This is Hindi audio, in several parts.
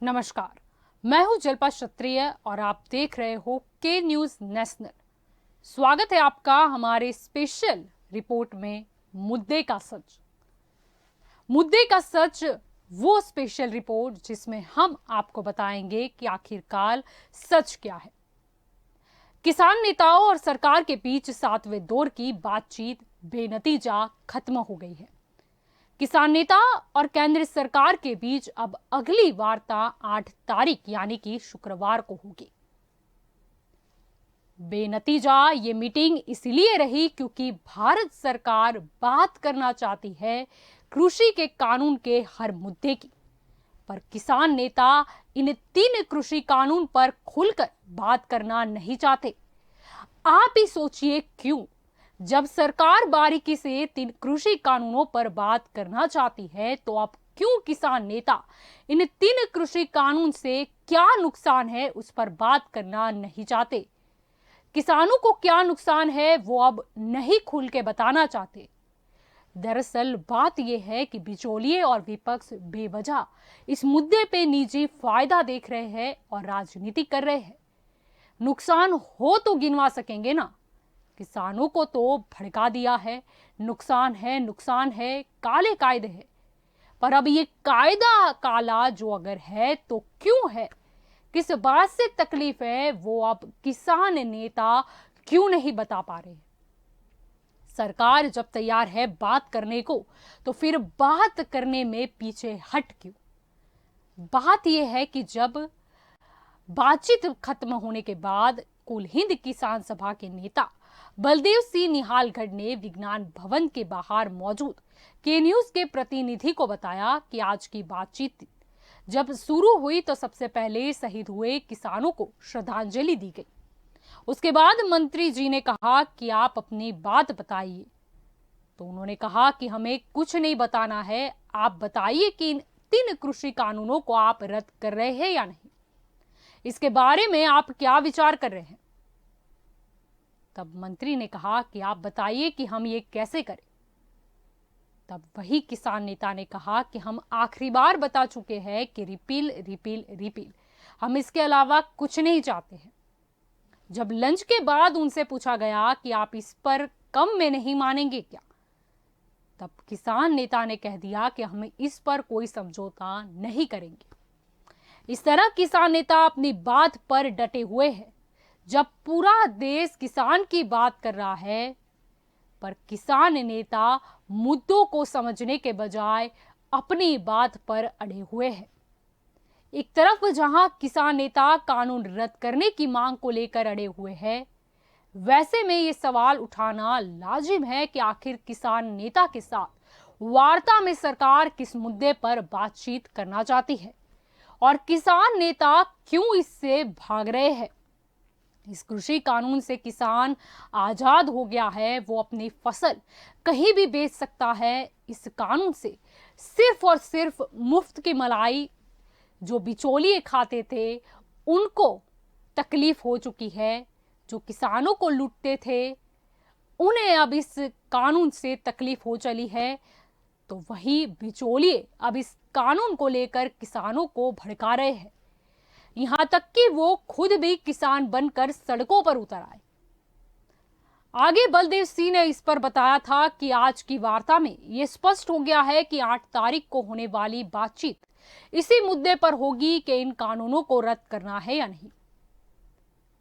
नमस्कार, मैं हूं जल्पा क्षत्रिय और आप देख रहे हो के न्यूज नेशनल। स्वागत है आपका हमारे स्पेशल रिपोर्ट में मुद्दे का सच। मुद्दे का सच वो स्पेशल रिपोर्ट जिसमें हम आपको बताएंगे कि आखिरकार सच क्या है। किसान नेताओं और सरकार के बीच 7वें दौर की बातचीत बेनतीजा खत्म हो गई है। किसान नेता और केंद्र सरकार के बीच अब अगली वार्ता 8 तारीख यानी कि शुक्रवार को होगी। बेनतीजा ये मीटिंग इसलिए रही क्योंकि भारत सरकार बात करना चाहती है कृषि के कानून के हर मुद्दे की, पर किसान नेता इन 3 कृषि कानून पर खुलकर बात करना नहीं चाहते। आप ही सोचिए क्यों? जब सरकार बारीकी से 3 कृषि कानूनों पर बात करना चाहती है तो अब क्यों किसान नेता इन 3 कृषि कानून से क्या नुकसान है उस पर बात करना नहीं चाहते? किसानों को क्या नुकसान है वो अब नहीं खुल के बताना चाहते। दरअसल बात यह है कि बिचौलिए और विपक्ष बेवजह इस मुद्दे पे निजी फायदा देख रहे हैं और राजनीति कर रहे हैं। नुकसान हो तो गिनवा सकेंगे ना। किसानों को तो भड़का दिया है, नुकसान है, काले कायदे हैं। पर अब ये कायदा काला जो अगर है तो क्यों है, किस बात से तकलीफ है, वो अब किसान नेता क्यों नहीं बता पा रहे। सरकार जब तैयार है बात करने को तो फिर बात करने में पीछे हट क्यों? बात यह है कि जब बातचीत खत्म होने के बाद कुल हिंद किसान सभा के नेता बलदेव सिंह निहालगढ़ ने विज्ञान भवन के बाहर मौजूद के न्यूज के प्रतिनिधि को बताया कि आज की बातचीत जब शुरू हुई तो सबसे पहले शहीद हुए किसानों को श्रद्धांजलि दी गई। उसके बाद मंत्री जी ने कहा कि आप अपनी बात बताइए। तो उन्होंने कहा कि हमें कुछ नहीं बताना है, आप बताइए कि इन 3 कृषि कानूनों को आप रद्द कर रहे हैं या नहीं, इसके बारे में आप क्या विचार कर रहे हैं। तब मंत्री ने कहा कि आप बताइए कि हम ये कैसे करें। तब वही किसान नेता ने कहा कि हम आखिरी बार बता चुके हैं कि रिपील रिपील रिपील, हम इसके अलावा कुछ नहीं चाहते हैं। जब लंच के बाद उनसे पूछा गया कि आप इस पर कम में नहीं मानेंगे क्या, तब किसान नेता ने कह दिया कि हम इस पर कोई समझौता नहीं करेंगे। इस तरह किसान नेता अपनी बात पर डटे हुए हैं। जब पूरा देश किसान की बात कर रहा है, पर किसान नेता मुद्दों को समझने के बजाय अपनी बात पर अड़े हुए हैं। एक तरफ जहां किसान नेता कानून रद्द करने की मांग को लेकर अड़े हुए हैं, वैसे में ये सवाल उठाना लाजिम है कि आखिर किसान नेता के साथ वार्ता में सरकार किस मुद्दे पर बातचीत करना चाहती है और किसान नेता क्यों इससे भाग रहे हैं। इस कृषि कानून से किसान आजाद हो गया है, वो अपनी फसल कहीं भी बेच सकता है। इस कानून से सिर्फ और सिर्फ मुफ्त की मलाई जो बिचौलिए खाते थे उनको तकलीफ हो चुकी है। जो किसानों को लूटते थे उन्हें अब इस कानून से तकलीफ हो चली है, तो वही बिचौलिए अब इस कानून को लेकर किसानों को भड़का रहे हैं। यहां तक कि वो खुद भी किसान बनकर सड़कों पर उतर आए। आगे बलदेव सिंह ने इस पर बताया था कि आज की वार्ता में यह स्पष्ट हो गया है कि 8 तारीख को होने वाली बातचीत इसी मुद्दे पर होगी कि इन कानूनों को रद्द करना है या नहीं।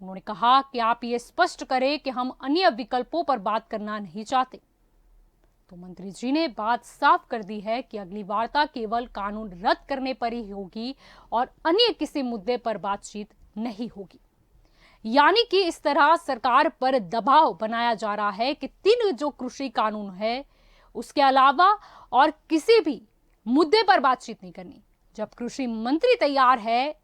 उन्होंने कहा कि आप ये स्पष्ट करें कि हम अन्य विकल्पों पर बात करना नहीं चाहते। तो मंत्री जी ने बात साफ कर दी है कि अगली वार्ता केवल कानून रद्द करने पर ही होगी और अन्य किसी मुद्दे पर बातचीत नहीं होगी। यानी कि इस तरह सरकार पर दबाव बनाया जा रहा है कि 3 जो कृषि कानून है उसके अलावा और किसी भी मुद्दे पर बातचीत नहीं करनी। जब कृषि मंत्री तैयार है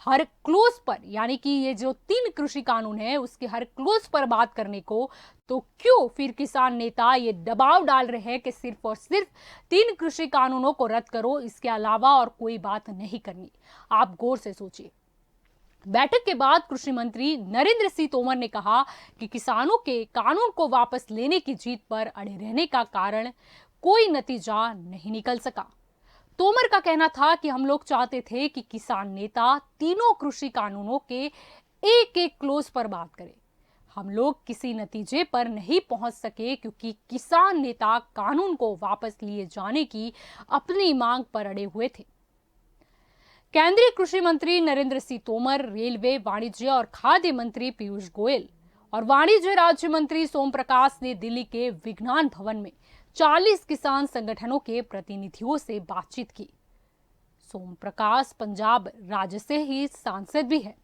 हर क्लोज पर, यानी कि ये जो 3 कृषि कानून है उसके हर क्लोज पर बात करने को, तो क्यों फिर किसान नेता ये दबाव डाल रहे हैं कि सिर्फ और सिर्फ 3 कृषि कानूनों को रद्द करो, इसके अलावा और कोई बात नहीं करनी। आप गौर से सोचिए। बैठक के बाद कृषि मंत्री नरेंद्र सिंह तोमर ने कहा कि किसानों के कानून को वापस लेने की जीत पर अड़े रहने का कारण कोई नतीजा नहीं निकल सका। तोमर का कहना था कि हम लोग चाहते थे कि किसान नेता तीनों कृषि कानूनों के एक एक क्लोज पर बात करें। हम लोग किसी नतीजे पर नहीं पहुंच सके क्योंकि किसान नेता कानून को वापस लिए जाने की अपनी मांग पर अड़े हुए थे। केंद्रीय कृषि मंत्री नरेंद्र सिंह तोमर, रेलवे, वाणिज्य और खाद्य मंत्री पीयूष गोयल और वाणिज्य राज्य मंत्री सोम प्रकाश ने दिल्ली के विज्ञान भवन में 40 किसान संगठनों के प्रतिनिधियों से बातचीत की। सोम प्रकाश पंजाब राज्य से ही सांसद भी है।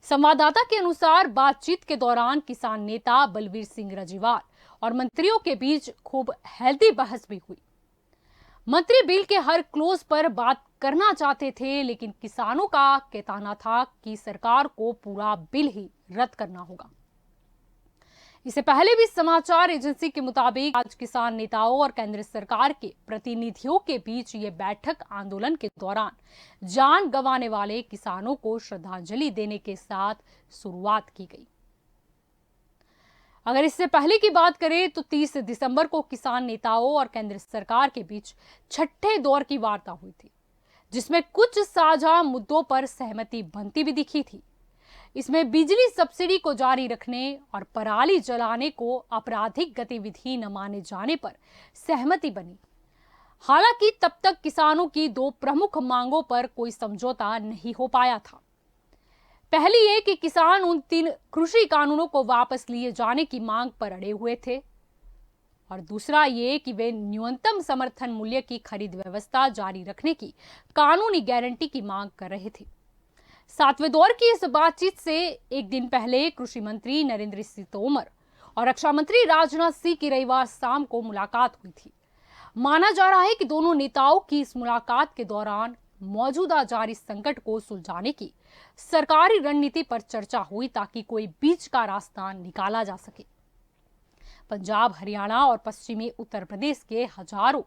संवाददाता के अनुसार बातचीत के दौरान किसान नेता बलवीर सिंह रजीवाल और मंत्रियों के बीच खूब हेल्दी बहस भी हुई। मंत्री बिल के हर क्लोज पर बात करना चाहते थे, लेकिन किसानों का कहना था कि सरकार को पूरा बिल ही रद्द करना होगा। इससे पहले भी समाचार एजेंसी के मुताबिक आज किसान नेताओं और केंद्र सरकार के प्रतिनिधियों के बीच ये बैठक आंदोलन के दौरान जान गंवाने वाले किसानों को श्रद्धांजलि देने के साथ शुरुआत की गई। अगर इससे पहले की बात करें तो 30 दिसंबर को किसान नेताओं और केंद्र सरकार के बीच छठे दौर की वार्ता हुई थी, जिसमें कुछ साझा मुद्दों पर सहमति बनती भी दिखी थी। इसमें बिजली सब्सिडी को जारी रखने और पराली जलाने को आपराधिक गतिविधि न माने जाने पर सहमति बनी। हालांकि तब तक किसानों की दो प्रमुख मांगों पर कोई समझौता नहीं हो पाया था। पहली ये कि किसान उन 3 कृषि कानूनों को वापस लिए जाने की मांग पर अड़े हुए थे, और दूसरा ये कि वे न्यूनतम समर्थन मूल्य की खरीद व्यवस्था जारी रखने की कानूनी गारंटी की मांग कर रहे थे। 7वें दौर की इस बातचीत से एक दिन पहले कृषि मंत्री नरेंद्र सिंह तोमर और रक्षा मंत्री राजनाथ सिंह की रविवार शाम को मुलाकात हुई थी। माना जा रहा है कि दोनों नेताओं की इस मुलाकात के दौरान मौजूदा जारी संकट को सुलझाने की सरकारी रणनीति पर चर्चा हुई, ताकि कोई बीच का रास्ता निकाला जा सके। पंजाब, हरियाणा और पश्चिमी उत्तर प्रदेश के हजारों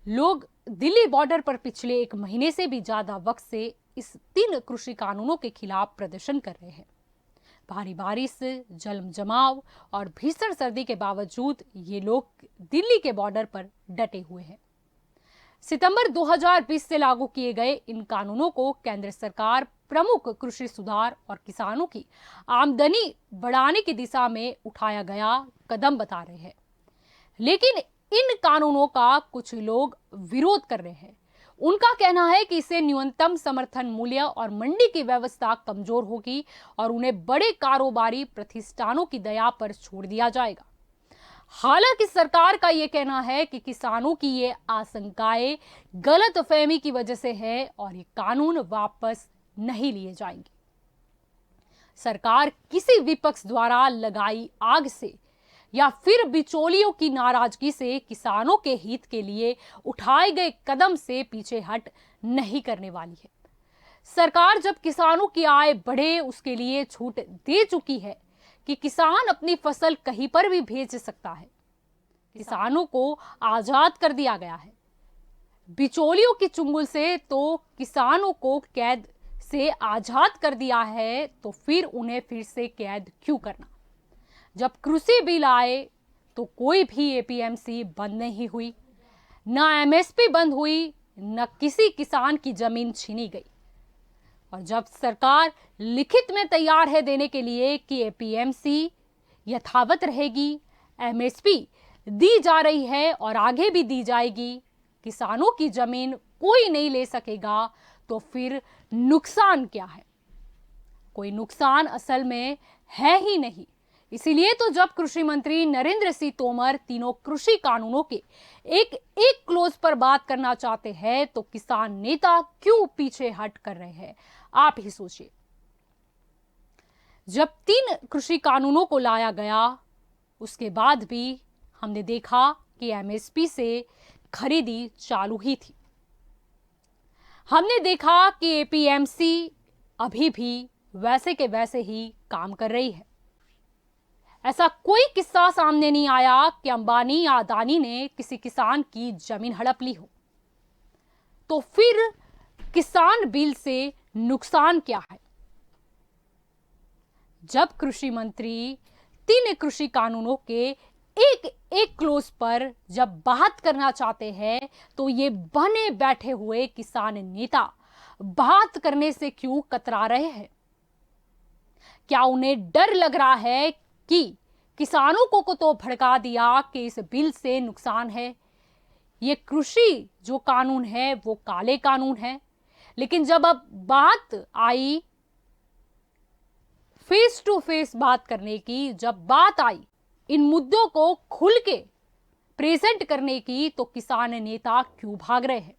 लोग दिल्ली बॉर्डर पर पिछले 1 महीने से भी ज्यादा वक्त से इस 3 कृषि कानूनों के खिलाफ प्रदर्शन कर रहे हैं। भारी बारिश, जल जमाव और भीषण सर्दी के बावजूद ये लोग दिल्ली के बॉर्डर पर डटे हुए हैं। सितंबर 2020 से लागू किए गए इन कानूनों को केंद्र सरकार प्रमुख कृषि सुधार और किसानों की आमदनी बढ़ाने की दिशा में उठाया गया कदम बता रहे हैं, लेकिन इन कानूनों का कुछ लोग विरोध कर रहे हैं। उनका कहना है कि इससे न्यूनतम समर्थन मूल्य और मंडी की व्यवस्था कमजोर होगी और उन्हें बड़े कारोबारी प्रतिष्ठानों की दया पर छोड़ दिया जाएगा। हालांकि सरकार का यह कहना है कि किसानों की ये आशंकाएं गलतफहमी की वजह से है और ये कानून वापस नहीं लिए जाएंगे। सरकार किसी विपक्ष द्वारा लगाई आग से या फिर बिचौलियों की नाराजगी से किसानों के हित के लिए उठाए गए कदम से पीछे हट नहीं करने वाली है। सरकार जब किसानों की आय बढ़े उसके लिए छूट दे चुकी है कि किसान अपनी फसल कहीं पर भी बेच सकता है। किसानों को आजाद कर दिया गया है। बिचौलियों की चुंगल से तो किसानों को कैद से आजाद कर दिया है, तो फिर उन्हें फिर से कैद क्यों करना? जब कृषि बिल आए तो कोई भी एपीएमसी बंद नहीं हुई, न एमएसपी बंद हुई, न किसी किसान की जमीन छीनी गई। और जब सरकार लिखित में तैयार है देने के लिए कि एपीएमसी यथावत रहेगी, एमएसपी दी जा रही है और आगे भी दी जाएगी, किसानों की जमीन कोई नहीं ले सकेगा, तो फिर नुकसान क्या है? कोई नुकसान असल में है ही नहीं। इसीलिए तो जब कृषि मंत्री नरेंद्र सिंह तोमर तीनों कृषि कानूनों के एक एक क्लोज पर बात करना चाहते हैं, तो किसान नेता क्यों पीछे हट कर रहे हैं? आप ही सोचिए। जब 3 कृषि कानूनों को लाया गया उसके बाद भी हमने देखा कि एमएसपी से खरीदी चालू ही थी। हमने देखा कि एपीएमसी अभी भी वैसे के वैसे ही काम कर रही है। ऐसा कोई किस्सा सामने नहीं आया कि अंबानी या अदानी ने किसी किसान की जमीन हड़प ली हो। तो फिर किसान बिल से नुकसान क्या है? जब कृषि मंत्री 3 कृषि कानूनों के एक एक क्लोज पर जब बात करना चाहते हैं तो ये बने बैठे हुए किसान नेता बात करने से क्यों कतरा रहे हैं? क्या उन्हें डर लग रहा है कि किसानों को तो भड़का दिया कि इस बिल से नुकसान है, ये कृषि जो कानून है वो काले कानून है, लेकिन जब अब बात आई फेस टू फेस बात करने की, जब बात आई इन मुद्दों को खुल के प्रेजेंट करने की, तो किसान नेता क्यों भाग रहे हैं?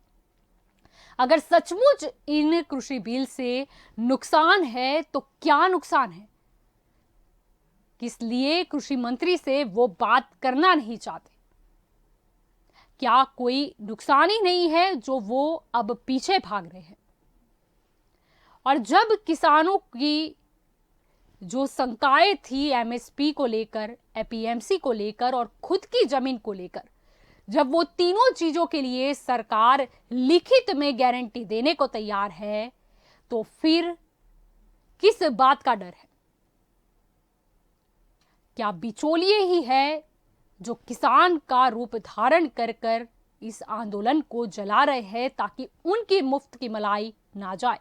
अगर सचमुच इन कृषि बिल से नुकसान है तो क्या नुकसान है, किस लिए कृषि मंत्री से वो बात करना नहीं चाहते? क्या कोई नुकसान ही नहीं है जो वो अब पीछे भाग रहे हैं? और जब किसानों की जो शंकाएं थी एमएसपी को लेकर, एपीएमसी को लेकर और खुद की जमीन को लेकर, जब वो तीनों चीजों के लिए सरकार लिखित में गारंटी देने को तैयार है, तो फिर किस बात का डर है? क्या बिचौलिए ही है जो किसान का रूप धारण कर कर इस आंदोलन को जला रहे हैं ताकि उनकी मुफ्त की मलाई ना जाए?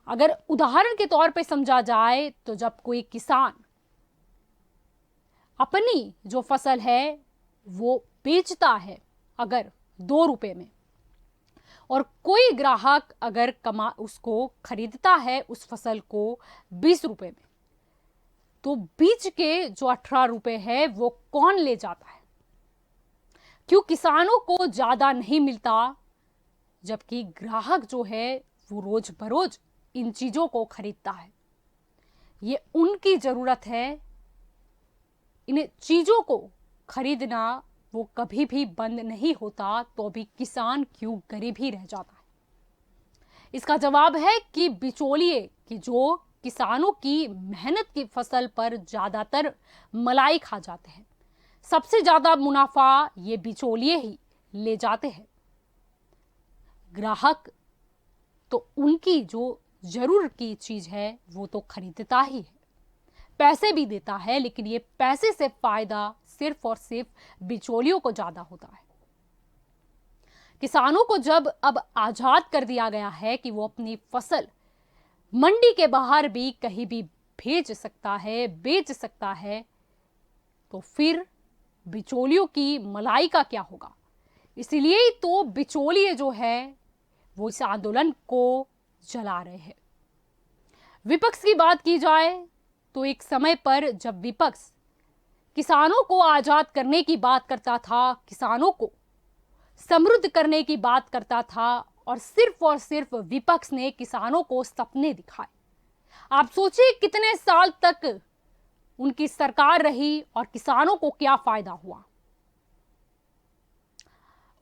अगर उदाहरण के तौर पे समझा जाए तो जब कोई किसान अपनी जो फसल है वो बेचता है अगर 2 रुपए में, और कोई ग्राहक अगर उसको खरीदता है उस फसल को 20 रुपए में, तो बीच के जो 18 रुपए है वो कौन ले जाता है? क्यों किसानों को ज्यादा नहीं मिलता, जबकि ग्राहक जो है वो रोज बरोज इन चीजों को खरीदता है? ये उनकी जरूरत है, इन चीजों को खरीदना वो कभी भी बंद नहीं होता, तो भी किसान क्यों गरीब ही रह जाता है? इसका जवाब है कि बिचौलिए कि जो किसानों की मेहनत की फसल पर ज्यादातर मलाई खा जाते हैं, सबसे ज्यादा मुनाफा ये बिचौलिए ही ले जाते हैं। ग्राहक तो उनकी जो जरूर की चीज है वो तो खरीदता ही है, पैसे भी देता है, लेकिन ये पैसे से फायदा सिर्फ और सिर्फ बिचौलियों को ज्यादा होता है। किसानों को जब अब आजाद कर दिया गया है कि वो अपनी फसल मंडी के बाहर भी कहीं भी भेज सकता है, बेच सकता है, तो फिर बिचौलियों की मलाई का क्या होगा? इसीलिए ही तो बिचौलिए जो है वो इस आंदोलन को जला रहे हैं। विपक्ष की बात की जाए तो एक समय पर जब विपक्ष किसानों को आजाद करने की बात करता था, किसानों को समृद्ध करने की बात करता था, और सिर्फ विपक्ष ने किसानों को सपने दिखाए। आप सोचिए कितने साल तक उनकी सरकार रही और किसानों को क्या फायदा हुआ।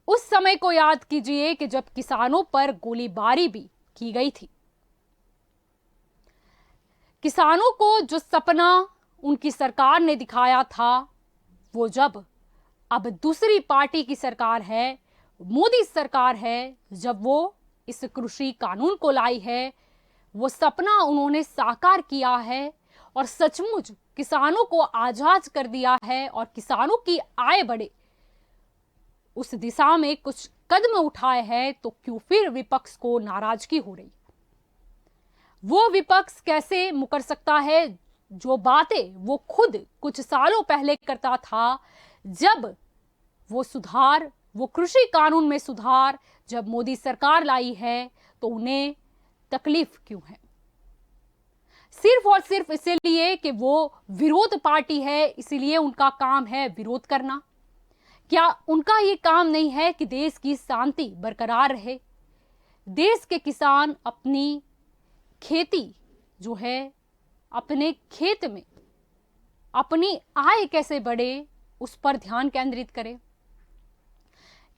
उस समय को याद कीजिए कि जब किसानों पर गोलीबारी भी की गई थी। किसानों को जो सपना उनकी सरकार ने दिखाया था, वो जब अब दूसरी पार्टी की सरकार है, मोदी सरकार है, जब वो इस कृषि कानून को लाई है, वो सपना उन्होंने साकार किया है और सचमुच किसानों को आजाद कर दिया है और किसानों की आय बढ़े उस दिशा में कुछ कदम उठाए हैं, तो क्यों फिर विपक्ष को नाराजगी हो रही? वो विपक्ष कैसे मुकर सकता है जो बातें वो खुद कुछ सालों पहले करता था, जब वो सुधार, वो कृषि कानून में सुधार जब मोदी सरकार लाई है, तो उन्हें तकलीफ क्यों है? सिर्फ और सिर्फ इसलिए कि वो विरोध पार्टी है, इसीलिए उनका काम है विरोध करना? क्या उनका ये काम नहीं है कि देश की शांति बरकरार रहे, देश के किसान अपनी खेती जो है, अपने खेत में अपनी आय कैसे बढ़े उस पर ध्यान केंद्रित करें?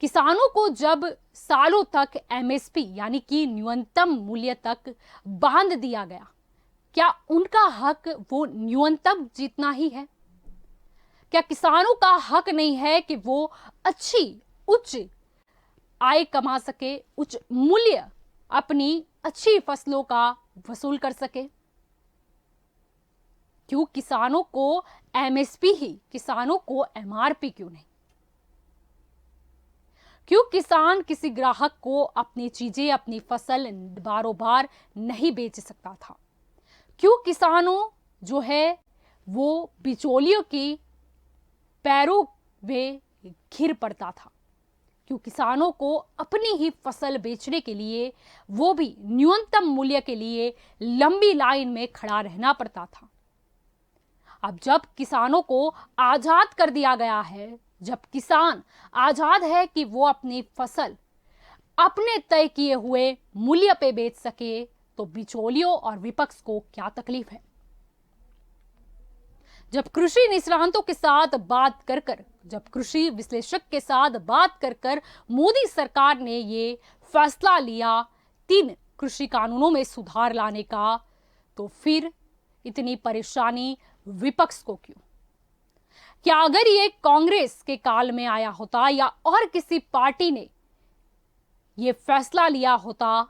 किसानों को जब सालों तक एमएसपी यानी कि न्यूनतम मूल्य तक बांध दिया गया, क्या उनका हक वो न्यूनतम जितना ही है? क्या किसानों का हक नहीं है कि वो अच्छी उच्च आय कमा सके, उच्च मूल्य अपनी अच्छी फसलों का वसूल कर सके? क्यों किसानों को एमएसपी ही, किसानों को एमआरपी क्यों नहीं? क्यों किसान किसी ग्राहक को अपनी चीजें, अपनी फसल बारों बार नहीं बेच सकता था? क्यों किसानों जो है वो बिचौलियों की पैरों में घिर पड़ता था? क्यों किसानों को अपनी ही फसल बेचने के लिए, वो भी न्यूनतम मूल्य के लिए, लंबी लाइन में खड़ा रहना पड़ता था? अब जब किसानों को आजाद कर दिया गया है, जब किसान आजाद है कि वो अपनी फसल अपने तय किए हुए मूल्य पे बेच सके, तो बिचौलियों और विपक्ष को क्या तकलीफ है? जब कृषि निष्णातों के साथ बात कर कर, जब कृषि विश्लेषक के साथ बात कर कर मोदी सरकार ने ये फैसला लिया 3 कृषि कानूनों में सुधार लाने का, तो फिर इतनी परेशानी विपक्ष को क्यों? क्या अगर ये कांग्रेस के काल में आया होता या और किसी पार्टी ने ये फैसला लिया होता,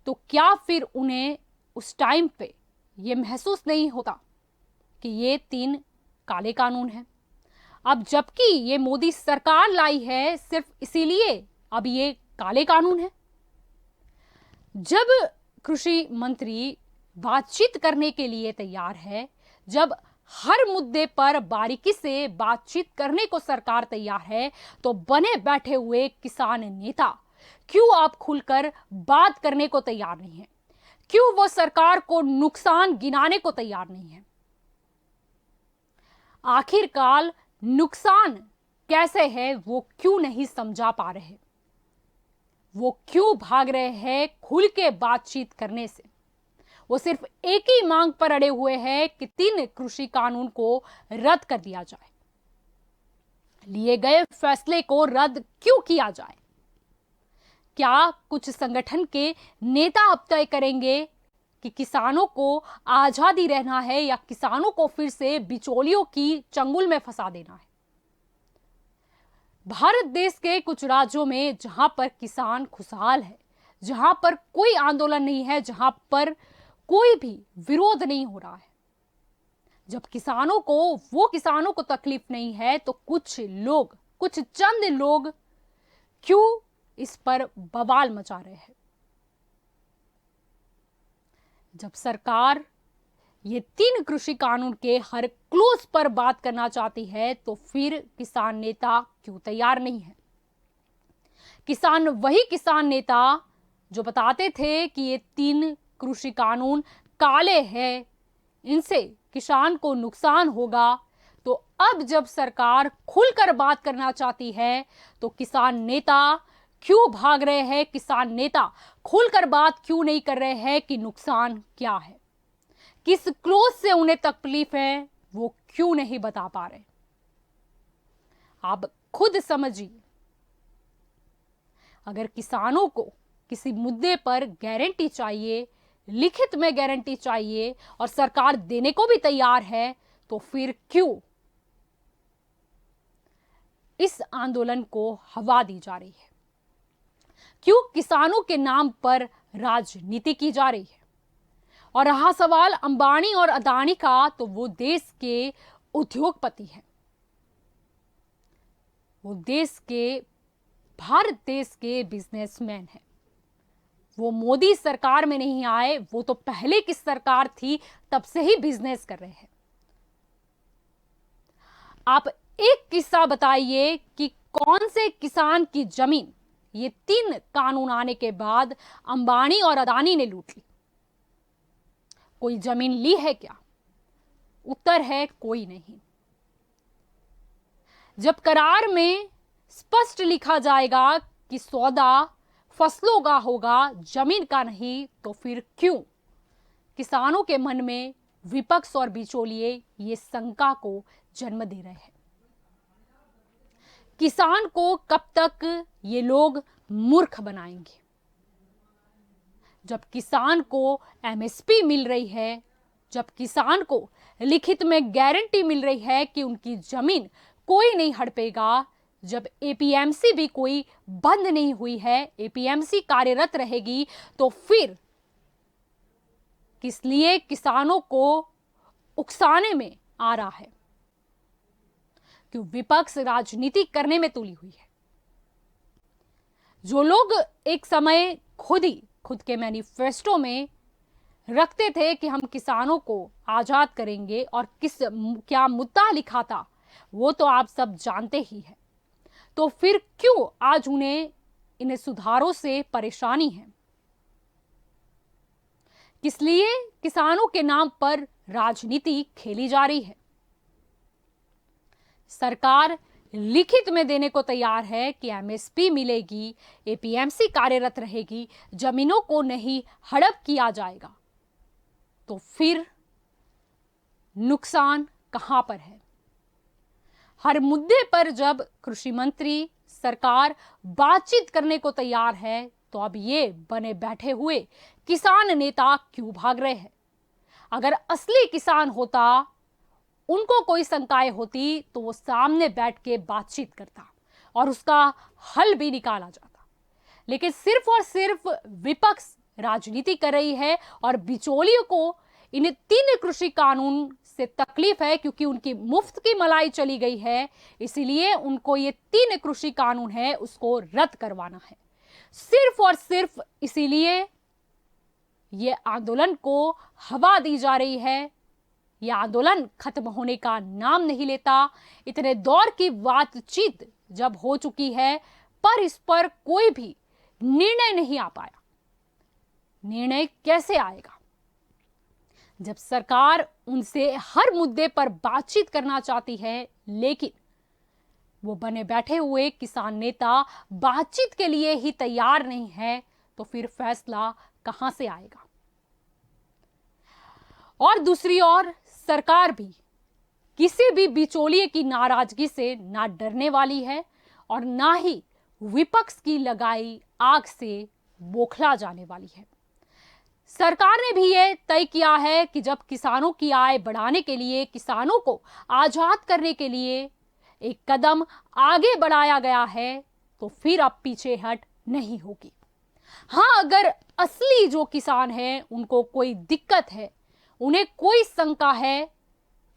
तो क्या फिर उन्हें उस टाइम पे ये महसूस नहीं होता कि ये 3 काले कानून हैं? अब जबकि ये मोदी सरकार लाई है, सिर्फ इसीलिए अब ये काले कानून हैं। जब कृषि मंत्री बातचीत करने के लिए तैयार है, जब हर मुद्दे पर बारीकी से बातचीत करने को सरकार तैयार है, तो बने बैठे हुए किसान नेता क्यों आप खुलकर बात करने को तैयार नहीं है? क्यों वो सरकार को नुकसान गिनाने को तैयार नहीं है? आखिरकार नुकसान कैसे है वो क्यों नहीं समझा पा रहे? वो क्यों भाग रहे हैं खुल के बातचीत करने से? वो सिर्फ एक ही मांग पर अड़े हुए हैं कि 3 कृषि कानून को रद्द कर दिया जाए। लिए गए फैसले को रद्द क्यों किया जाए? क्या कुछ संगठन के नेता अब तय करेंगे कि किसानों को आजादी रहना है या किसानों को फिर से बिचौलियों की चंगुल में फंसा देना है? भारत देश के कुछ राज्यों में जहां पर किसान खुशहाल है, जहां पर कोई आंदोलन नहीं है, जहां पर कोई भी विरोध नहीं हो रहा है, जब किसानों को तकलीफ नहीं है, तो कुछ लोग, कुछ चंद लोग क्यों इस पर बवाल मचा रहे हैं? जब सरकार ये 3 कृषि कानून के हर क्लोज पर बात करना चाहती है, तो फिर किसान नेता क्यों तैयार नहीं है? वही किसान नेता जो बताते थे कि ये 3 कृषि कानून काले हैं, इनसे किसान को नुकसान होगा, तो अब जब सरकार खुलकर बात करना चाहती है, तो किसान नेता क्यों भाग रहे हैं? किसान नेता खुलकर बात क्यों नहीं कर रहे हैं कि नुकसान क्या है, किस क्लोज से उन्हें तकलीफ है, वो क्यों नहीं बता पा रहे? आप खुद समझिए। अगर किसानों को किसी मुद्दे पर गारंटी चाहिए, लिखित में गारंटी चाहिए, और सरकार देने को भी तैयार है, तो फिर क्यों इस आंदोलन को हवा दी जा रही है? क्यों किसानों के नाम पर राजनीति की जा रही है? और रहा सवाल अंबानी और अदानी का, तो वो देश के उद्योगपति हैं, वो भारत देश के बिजनेसमैन हैं। वो मोदी सरकार में नहीं आए, वो तो पहले की सरकार थी तब से ही बिजनेस कर रहे हैं। आप एक किस्सा बताइए कि कौन से किसान की जमीन ये 3 कानून आने के बाद अंबानी और अदानी ने लूट ली? कोई जमीन ली है क्या? उत्तर है कोई नहीं। जब करार में स्पष्ट लिखा जाएगा कि सौदा फसलों का होगा, जमीन का नहीं, तो फिर क्यों किसानों के मन में विपक्ष और बिचौलिए ये शंका को जन्म दे रहे हैं? किसान को कब तक ये लोग मूर्ख बनाएंगे? जब किसान को एमएसपी मिल रही है, जब किसान को लिखित में गारंटी मिल रही है कि उनकी जमीन कोई नहीं हड़पेगा, जब एपीएमसी भी कोई बंद नहीं हुई है, एपीएमसी कार्यरत रहेगी, तो फिर किस लिए किसानों को उकसाने में आ रहा है कि विपक्ष राजनीति करने में तुली हुई है। जो लोग एक समय खुद के मैनिफेस्टो में रखते थे कि हम किसानों को आजाद करेंगे और क्या मुद्दा लिखा था वो तो आप सब जानते ही हैं, तो फिर क्यों आज उन्हें इन सुधारों से परेशानी है? किस लिए किसानों के नाम पर राजनीति खेली जा रही है? सरकार लिखित में देने को तैयार है कि एमएसपी मिलेगी, एपीएमसी कार्यरत रहेगी, जमीनों को नहीं हड़प किया जाएगा, तो फिर नुकसान कहां पर है? हर मुद्दे पर जब कृषि मंत्री सरकार बातचीत करने को तैयार है, तो अब ये बने बैठे हुए किसान नेता क्यों भाग रहे हैं? अगर असली किसान होता, उनको कोई शंकाएं होती, तो वो सामने बैठ के बातचीत करता और उसका हल भी निकाला जाता। लेकिन सिर्फ और सिर्फ विपक्ष राजनीति कर रही है और बिचौलियों को इन 3 कृषि कानून से तकलीफ है, क्योंकि उनकी मुफ्त की मलाई चली गई है, इसीलिए उनको ये 3 कृषि कानून है उसको रद्द करवाना है। सिर्फ और सिर्फ इसीलिए ये आंदोलन को हवा दी जा रही है। यह आंदोलन खत्म होने का नाम नहीं लेता। इतने दौर की बातचीत जब हो चुकी है, पर इस पर कोई भी निर्णय नहीं आ पाया। निर्णय कैसे आएगा जब सरकार उनसे हर मुद्दे पर बातचीत करना चाहती है, लेकिन वो बने बैठे हुए किसान नेता बातचीत के लिए ही तैयार नहीं है, तो फिर फैसला कहां से आएगा? और दूसरी ओर सरकार भी किसी भी बिचौलिए की नाराजगी से ना डरने वाली है और ना ही विपक्ष की लगाई आग से बौखला जाने वाली है। सरकार ने भी यह तय किया है कि जब किसानों की आय बढ़ाने के लिए, किसानों को आजाद करने के लिए एक कदम आगे बढ़ाया गया है, तो फिर अब पीछे हट नहीं होगी। हाँ, अगर असली जो किसान हैं उनको कोई दिक्कत है, उन्हें कोई शंका है,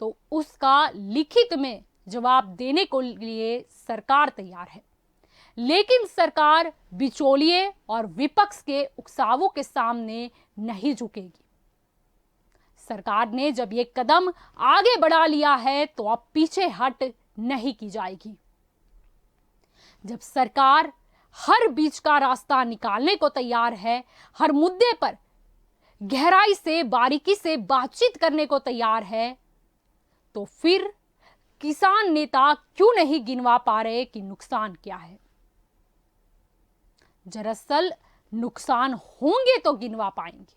तो उसका लिखित में जवाब देने को लिए सरकार तैयार है। लेकिन सरकार बिचौलिए और विपक्ष के उकसावों के सामने नहीं झुकेगी। सरकार ने जब ये कदम आगे बढ़ा लिया है, तो अब पीछे हट नहीं की जाएगी। जब सरकार हर बीच का रास्ता निकालने को तैयार है, हर मुद्दे पर गहराई से, बारीकी से बातचीत करने को तैयार है, तो फिर किसान नेता क्यों नहीं गिनवा पा रहे कि नुकसान क्या है? दरअसल नुकसान होंगे तो गिनवा पाएंगे।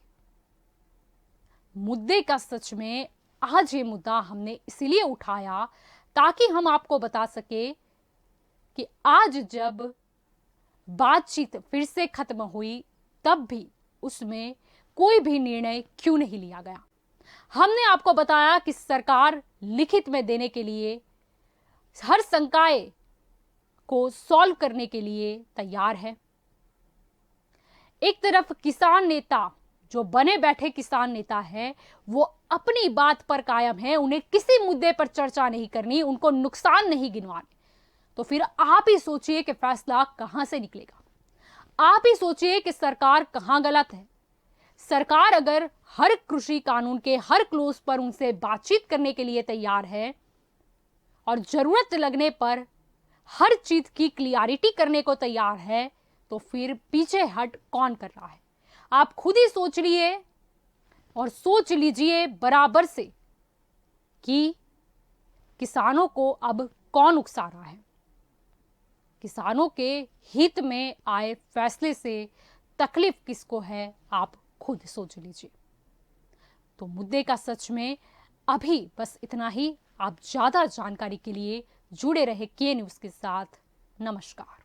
मुद्दे का सच में आज ये मुद्दा हमने इसीलिए उठाया ताकि हम आपको बता सके कि आज जब बातचीत फिर से खत्म हुई, तब भी उसमें कोई भी निर्णय क्यों नहीं लिया गया। हमने आपको बताया कि सरकार लिखित में देने के लिए, हर शंकाएं को सॉल्व करने के लिए तैयार है। एक तरफ किसान नेता, जो बने बैठे किसान नेता है, वो अपनी बात पर कायम है, उन्हें किसी मुद्दे पर चर्चा नहीं करनी, उनको नुकसान नहीं गिनवाने। तो फिर आप ही सोचिए कि फैसला कहां से निकलेगा। आप ही सोचिए कि सरकार कहां गलत है। सरकार अगर हर कृषि कानून के हर क्लोज पर उनसे बातचीत करने के लिए तैयार है और जरूरत लगने पर हर चीज की क्लियरिटी करने को तैयार है, तो फिर पीछे हट कौन कर रहा है? आप खुद ही सोच लिए और सोच लीजिए बराबर से कि किसानों को अब कौन उकसा रहा है। किसानों के हित में आए फैसले से तकलीफ किसको है, आप खुद सोच लीजिए। तो मुद्दे का सच में अभी बस इतना ही। आप ज्यादा जानकारी के लिए जुड़े रहे के न्यूज़ के साथ। नमस्कार।